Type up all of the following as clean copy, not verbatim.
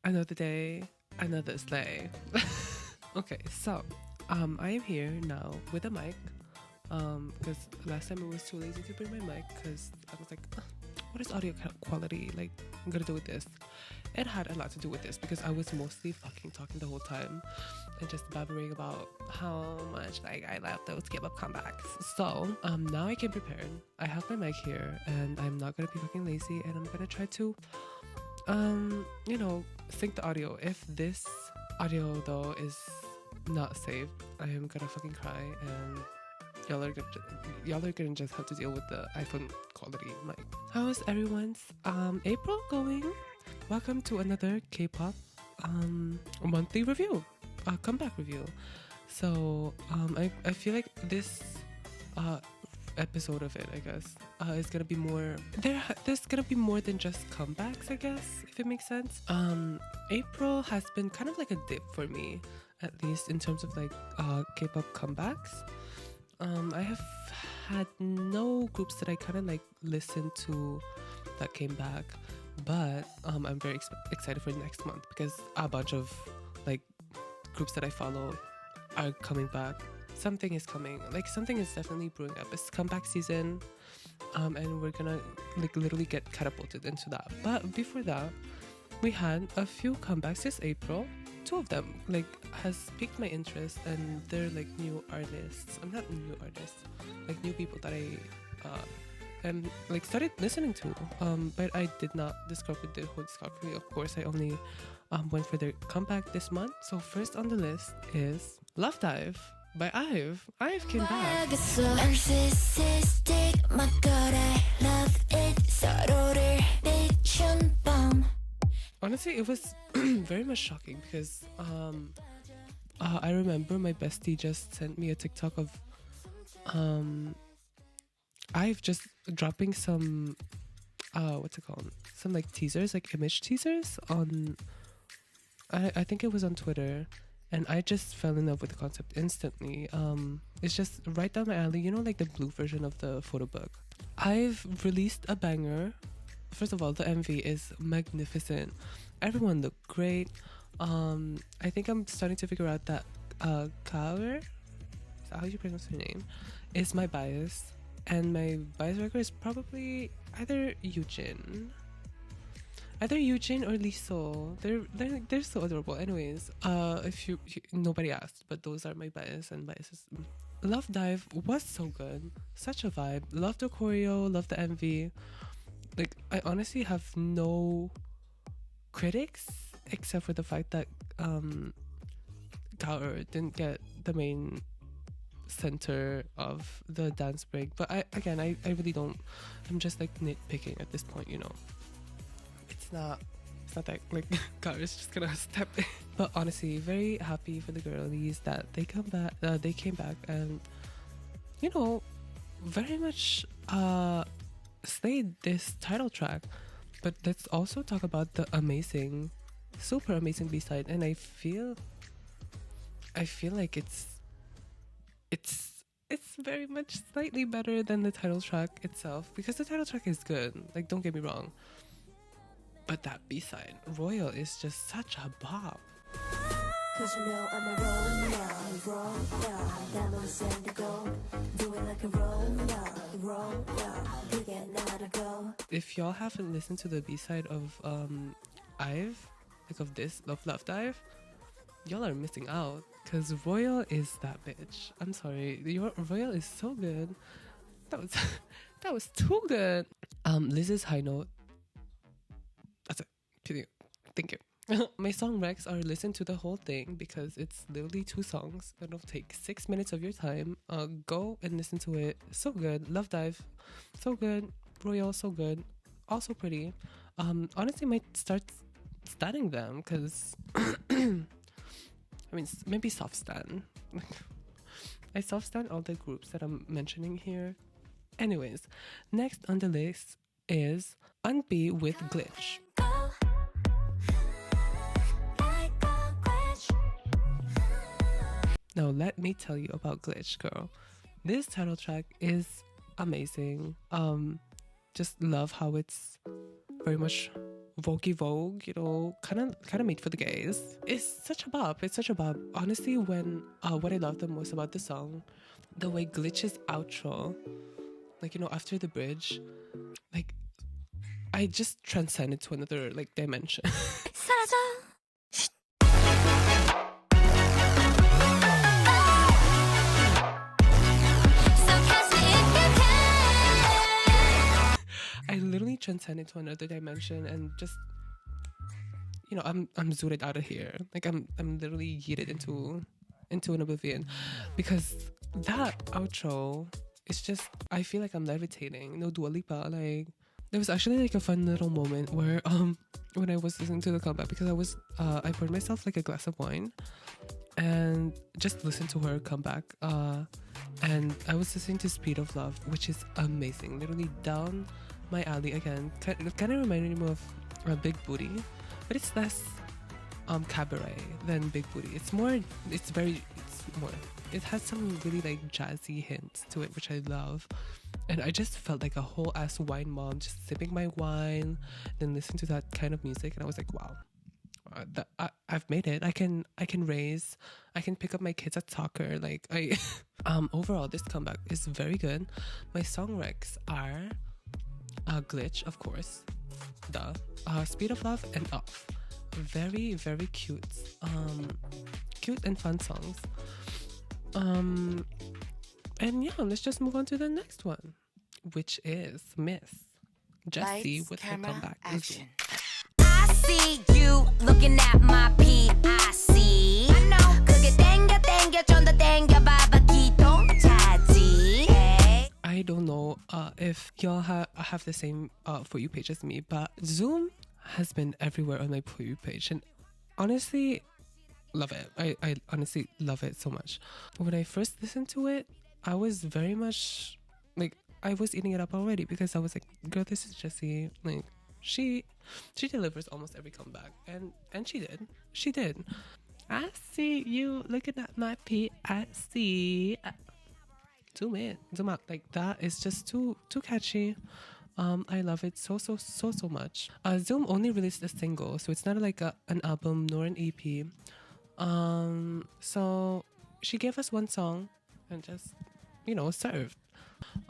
Another day, another sleigh. Okay, so I am here now with a mic. Because last time I was too lazy to bring my mic because I was like, "Ugh, what is audio quality like I'm gonna do with this?" It had a lot to do with this because I was mostly fucking talking the whole time and just babbling about how much like I love those K-pop comebacks. So now I came prepared. I have my mic here and I'm not gonna be fucking lazy and I'm gonna try to sync the audio. If this audio though is not saved, I am gonna fucking cry and y'all are gonna just have to deal with the iPhone quality mic. How's everyone's April going? Welcome to another K-pop monthly review, comeback review. So I feel like this episode of it, I guess, is gonna be more there's gonna be more than just comebacks, I guess, if it makes sense. April has been kind of like a dip for me, at least in terms of like K-pop comebacks. I have had no groups that I kind of like listened to that came back, but I'm very excited for next month because a bunch of like groups that I follow are coming back. Something is coming, like something is definitely brewing up. It's comeback season, and we're gonna like literally get catapulted into that. But before that, we had a few comebacks this April. Two of them like has piqued my interest, and they're like new artists. I'm not new artists, like new people that I am like started listening to. But I did not discover the whole discovery. Of course, I only went for their comeback this month. So first on the list is Love Dive by IVE. IVE came back. Honestly, it was very much shocking because I remember my bestie just sent me a TikTok of IVE just dropping some what's it called? Some like teasers, like image teasers on I think it was on Twitter, and I just fell in love with the concept instantly. It's just right down my alley, you know, like the blue version of the photo book. I've released a banger. First of all, the MV is magnificent. Everyone looked great. I think I'm starting to figure out that Kaur, is that how you pronounce her name, is my bias. And my bias record is probably either Yujin or Liso. They're so adorable. Anyways, if you nobody asked, but those are my bias and biases. Love Dive was so good, such a vibe. Love the choreo, love the MV. Like I honestly have no critics except for the fact that Kaur didn't get the main center of the dance break. But I really don't. I'm just like nitpicking at this point, you know. It's not that like Kaur is just gonna step in. But honestly, very happy for the girlies that they came back and you know very much slayed this title track. But let's also talk about the amazing, super amazing B-side, and I feel like it's very much slightly better than the title track itself, because the title track is good, like don't get me wrong, but that B-side Royal is just such a bop. Cause you know I'm a roll, that was in the go. Do it like a roll, you get not a go. If y'all haven't listened to the B-side of IVE, like of this Love Dive, y'all are missing out. Cause Royal is that bitch. I'm sorry, your Royal is so good. That was that was too good. Liz's high note. That's it. Thank you. My song recs are listen to the whole thing because it's literally 2 songs. It'll take 6 minutes of your time. Go and listen to it. So good. Love Dive, so good. Royal, so good. Also pretty. Honestly, might start standing them because I mean maybe soft stand. I soft stand all the groups that I'm mentioning here. Anyways, next on the list is Unbe with Glitch. Now let me tell you about Glitch, girl. This title track is amazing. Just love how it's very much Vogue Vogue, you know, kind of made for the gays. It's such a bop. It's such a bop. Honestly, when what I love the most about the song, the way Glitch's outro, like, you know, after the bridge, like I just transcended to another like dimension. I literally transcended to another dimension and just, you know, I'm zooted out of here. Like I'm literally yeeted into an oblivion, because that outro is just, I feel like I'm levitating. No Dua Lipa. Like there was actually like a fun little moment where when I was listening to the comeback, because I poured myself like a glass of wine and just listened to her come back, and I was listening to Speed of Love, which is amazing, literally down my alley again. Kind of reminded me of Big Booty, but it's less cabaret than Big Booty. It's more, it has some really like jazzy hints to it, which I love. And I just felt like a whole ass wine mom, just sipping my wine, then listening to that kind of music, and I was like, wow, I've made it. I can raise, I can pick up my kids at soccer. Like I overall this comeback is very good. My song recs are Glitch, of course, Speed of Love, and Off. Very, very cute and fun songs. And yeah, let's just move on to the next one, which is Miss Jessie with her comeback. Action. I see you looking at my PIC. I know. 그게 땡겨 좀 더 땡겨봐봐 기동 차지. I don't know if y'all have the same For You page as me, but Zoom has been everywhere on my For You page, and honestly, love it. I honestly love it so much. When I first listened to it, I was very much like, I was eating it up already, because I was like, girl, this is Jessie. Like she delivers almost every comeback, and she did. I see you looking at my PIC. Zoom in, zoom out. Like that is just too catchy. I love it so much. Zoom only released a single, so it's not like an album nor an EP. So she gave us one song and just, you know, served.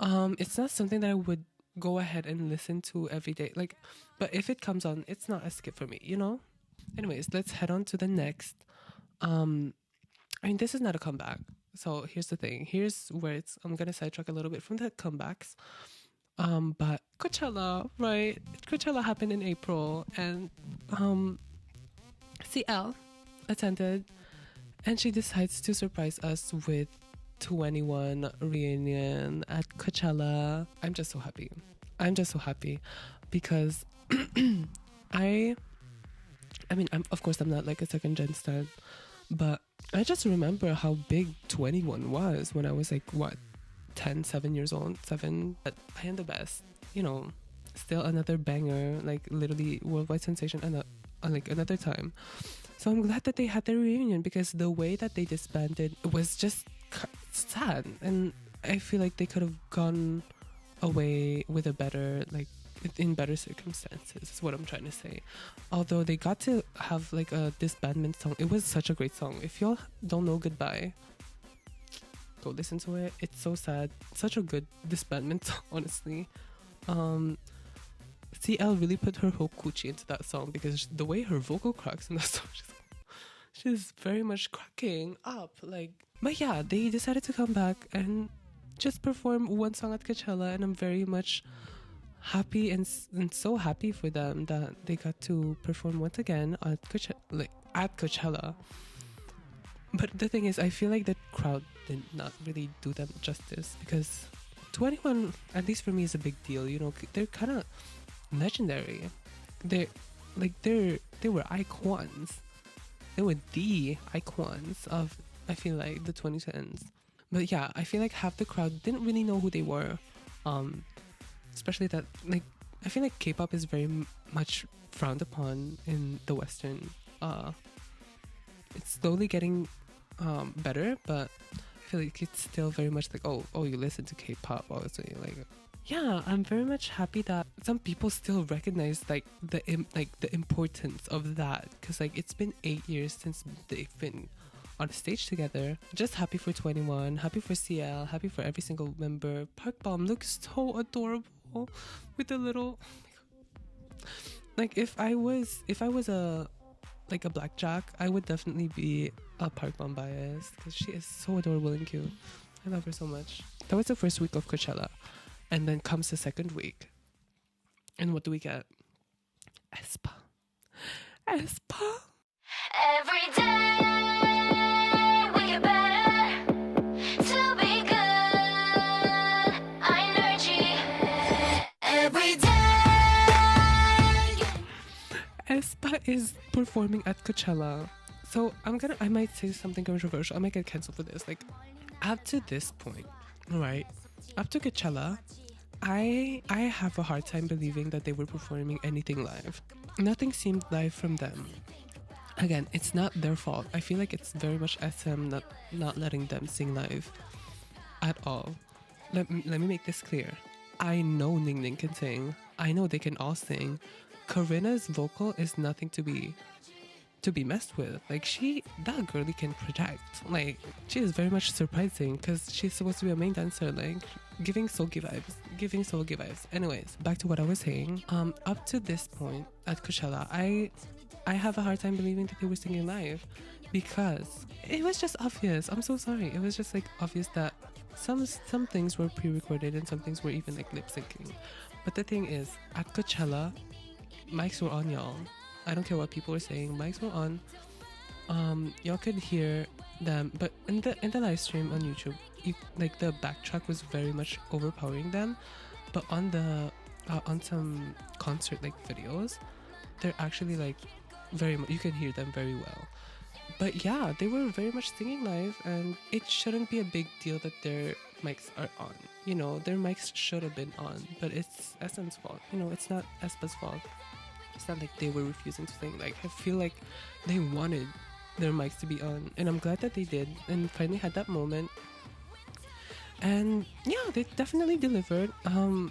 It's not something that I would go ahead and listen to every day. Like, but if it comes on, it's not a skip for me, you know? Anyways, let's head on to the next. I mean, this is not a comeback. So here's the thing. Here's where I'm gonna sidetrack a little bit from the comebacks. But Coachella, right? Coachella happened in April, and CL attended, and she decides to surprise us with 21 reunion at Coachella. I'm just so happy because I mean, of course I'm not like a second gen stan, but I just remember how big 21 was when I was like, what, 7 years old, 7. But I Am the Best, you know, still another banger, like literally worldwide sensation, and like another time. So I'm glad that they had their reunion, because the way that they disbanded was just sad, and I feel like they could have gone away with a better, like, in better circumstances, is what I'm trying to say. Although they got to have like a disbandment song. It was such a great song. If y'all don't know Goodbye, go listen to it. It's so sad. Such a good disbandment song, honestly. CL really put her whole coochie into that song, because the way her vocal cracks in that song, she's very much cracking up. Like, but yeah, they decided to come back and just perform one song at Coachella, and I'm very much happy and so happy for them that they got to perform once again at Coachella. But the thing is, I feel like the crowd did not really do them justice, because 21, at least for me, is a big deal. You know, they're kind of legendary. They were icons. They were the icons of, I feel like, the 2010s. But yeah, I feel like half the crowd didn't really know who they were. Especially that, like, I feel like K-pop is very much frowned upon in the Western. It's slowly getting better, but I feel like it's still very much like, oh, you listen to K-pop, oh, so you're like, yeah, I'm very much happy that some people still recognize like the importance of that, because like it's been 8 years since they've been on stage together. Just happy for 21, happy for CL, happy for every single member. Park Bom looks so adorable with the little, like if I was a like a blackjack, I would definitely be a Park Bom bias because she is so adorable and cute. I love her so much. That was the first week of Coachella. And then comes the second week. And what do we get? espa. espa. Every day we get better to be good. Energy. Every day. espa is performing at Coachella. So I might say something controversial. I might get cancelled for this. Like, up to this point, right? Up to Coachella, I have a hard time believing that they were performing anything live. Nothing seemed live from them. Again, it's not their fault. I feel like it's very much SM not letting them sing live at all. Let me make this clear. I know Ning Ning can sing. I know they can all sing. Karina's vocal is nothing to be messed with. Like, that girlie can project. Like, she is very much surprising because she's supposed to be a main dancer, like giving soulgy vibes. Anyways, back to what I was saying. Up to this point at Coachella, I have a hard time believing that they were singing live because it was just obvious. I'm so sorry. It was just like obvious that some things were pre-recorded and some things were even like lip syncing. But the thing is, at Coachella, mics were on, y'all. I don't care what people were saying. Mics were on. Y'all could hear them, but in the live stream on YouTube, like the backtrack was very much overpowering them. But on some concert like videos, they're actually like very much, you can hear them very well. But yeah, they were very much singing live, and it shouldn't be a big deal that their mics are on. You know, their mics should have been on, but it's SM's fault. You know, it's not espa's fault. It's not like they were refusing to sing. Like, I feel like they wanted their mics to be on, and I'm glad that they did and finally had that moment. And yeah, they definitely delivered. I'm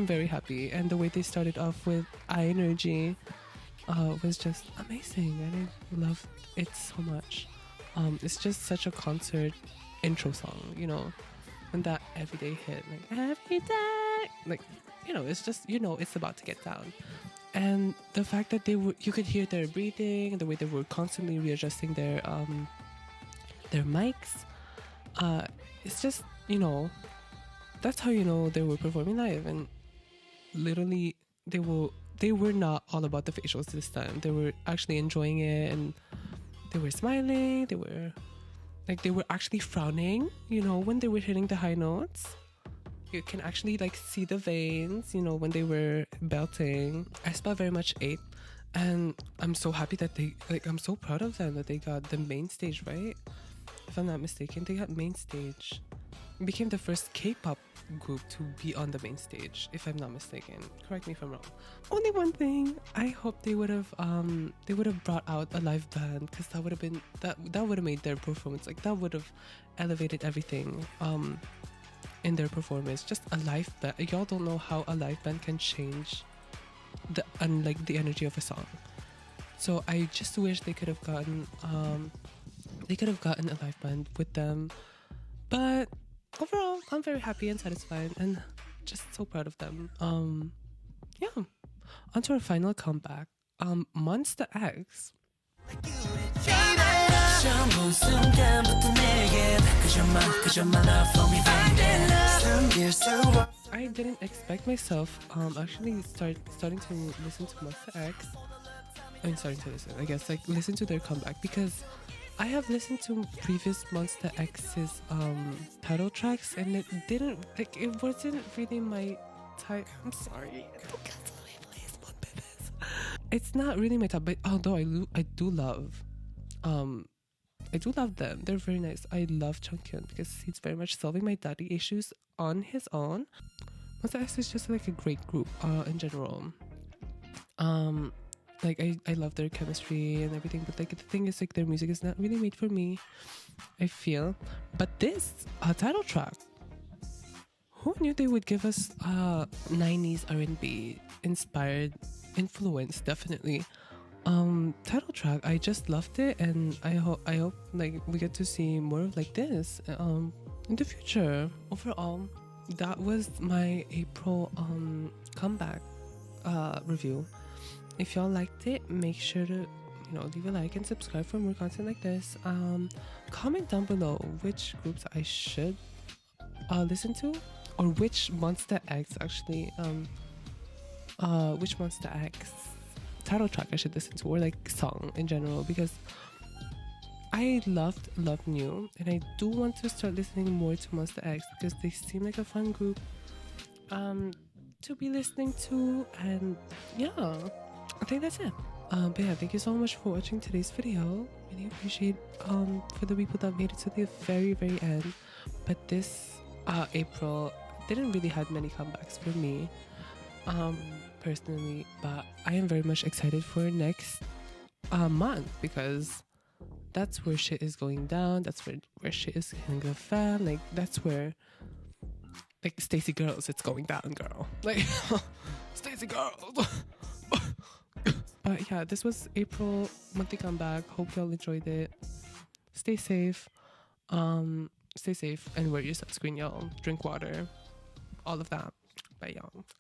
very happy, and the way they started off with I Energy was just amazing, and I loved it so much. It's just such a concert intro song, you know, when that everyday hit, like every day, like, you know, it's just, you know, it's about to get down. And the fact that you could hear their breathing, the way they were constantly readjusting their mics, it's just, you know, that's how you know they were performing live. And literally, they were not all about the facials this time. They were actually enjoying it, and they were smiling. They were actually frowning, you know, when they were hitting the high notes. You can actually like see the veins, you know, when they were belting. espa very much ate, and I'm so happy that I'm so proud of them that they got the main stage, right? If I'm not mistaken, they got main stage. It became the first K-pop group to be on the main stage, if I'm not mistaken. Correct me if I'm wrong. Only one thing, I hope they would have brought out a live band, because that would have been that would have made their performance, like, that would have elevated everything in their performance. Just a live band. Y'all don't know how a live band can change the energy of a song. So I just wish they could have gotten a live band with them. But overall, I'm very happy and satisfied, and just so proud of them. Yeah. On to our final comeback. Monsta X. I didn't expect myself actually starting to listen to Monsta X. I guess, like, listen to their comeback, because I have listened to previous Monsta X's title tracks, and it wasn't really my type. I'm sorry. Don't cancel me, please. One babies. It's not really my type, but although I do love them. They're very nice. I love Chungkyun because he's very much solving my daddy issues on his own. Monsta X is just like a great group in general. Like, I love their chemistry and everything, but like, the thing is, like, their music is not really made for me, I feel. But this title track, who knew they would give us 90s R&B inspired influence? Definitely. Title track, I just loved it, and I hope like we get to see more of like this in the future. Overall, that was my April comeback review. If y'all liked it, make sure to leave a like and subscribe for more content like this. Comment down below which groups I should listen to, or which Monsta X actually which Monsta X title track I should listen to, or like song in general, because I loved Love New, and I do want to start listening more to Monsta X because they seem like a fun group to be listening to. And yeah, I think that's it. But yeah, thank you so much for watching today's video. Really appreciate for the people that made it to the very, very end. But this April didn't really have many comebacks for me personally, but I am very much excited for next month, because that's where shit is going down. That's where shit is hitting the fan. Like, that's where, like, Stacy Girls, it's going down, girl. Like, Stacy Girls. But yeah, this was April monthly comeback. Hope y'all enjoyed it. Stay safe. Stay safe and wear your sunscreen, y'all. Drink water. All of that. Bye, y'all.